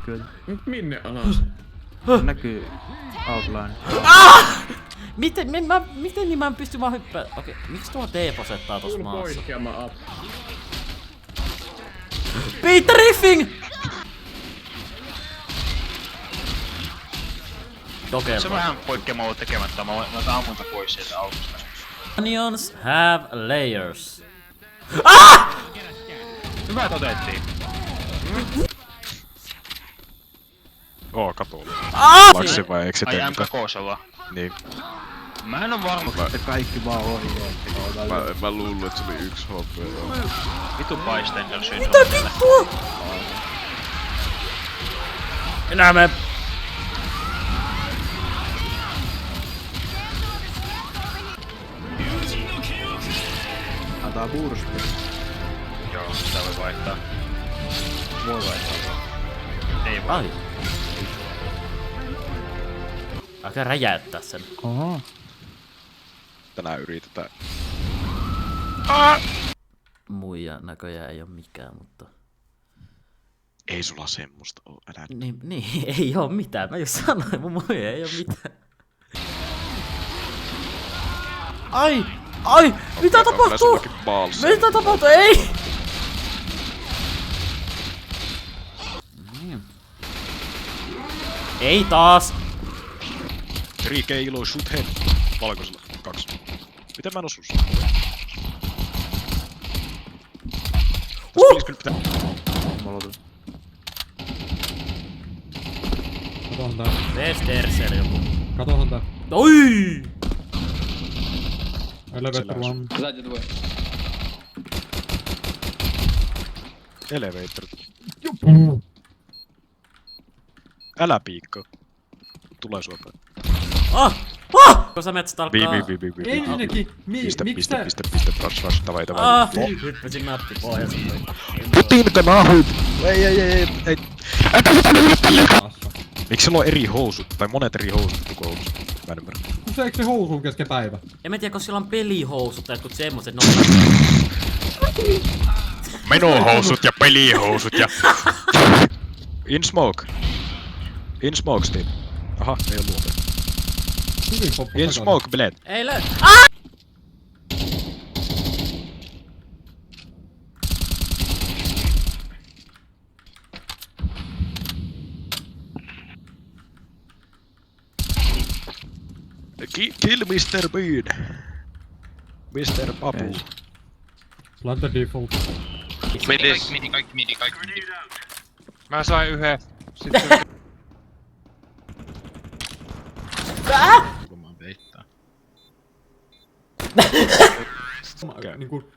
Kyllä. Minne alas? Näkyy outline. Miten niin mä en pysty vaan hyppää? Okei, miksi tuo T-posettaa tossa Full maassa? poikkeama up. Peter Riffing! Okei. Se vähän poikkeama ollut tekemättä, mä otan ammunta pois sieltä autosta. Onions have layers. Hyvä otettiin. Katolla. Laksi vai eikö se Ai tee mitään? MK-sella. Niin. Mä en oo varma. Että kaikki vaan ohi. Mä luulen, että se oli yksi HP. Vitu bystander syndrome. Mitä vittua? Enää me. Antaa bursti. Joo, sitä voi vaihtaa. Voi vaihtaa. Ei voi. Ai. Aika räjäyttää sen. Oho. Tänään yritetään. Muija näköjään ei oo mikään, mutta... Ei sulla semmoista oo, älä. Niin, ei oo mitään. Mä just sanoin, mun muija ei oo mitään. Ai! Ai! Mitä tapahtuu? Mitä tapahtuu? Ei! Ei taas! Rike ilo shoot head. Valkoisella 2. Miten mä en osu sun? Kyllä pitää. Molotov. Katohan tää. Westerser joku. Katohan tää. Oi! Elevator one. Сзади двое. Elevator. Älä piikko. Tulee sua päin. Kun sä menet stalkkaa... Ensinnäkin, Piste, miksi sä... rush, tavai. Hyppäsin nappi pohjassa. Putinka nahuit! Ei. Miksi sulla on eri housut, tai monet eri housut kuin koulussa? Mä en ymmärrä. Kun se eikö se housuun kesken päivä? En mä tiedä, kun sillä on pelihousut tai jotkut semmoset, Menohousut ja pelihousut ja... In smoke, Steve. Aha, ei oo luote. Hyvin poppu In takana. smoke, bled. Ei löy. Kill Mr. Bean. Mr. Papu. Planter default. Midi, kaikki midi. Mä sain yhden. Sitten Kun mä peittää. Niinku...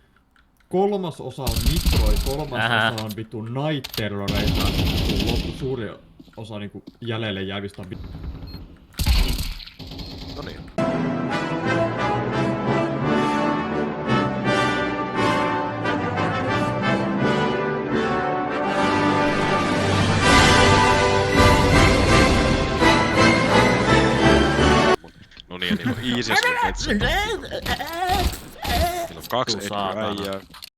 Kolmas osa on Nitroi, kolmas osa on vittu Night Terroreita. Suuri osa niinku jäljelle jäävistä on vittu. Noniin. Noniin, niillä on easy as metsä. Niillä on 2 äijää.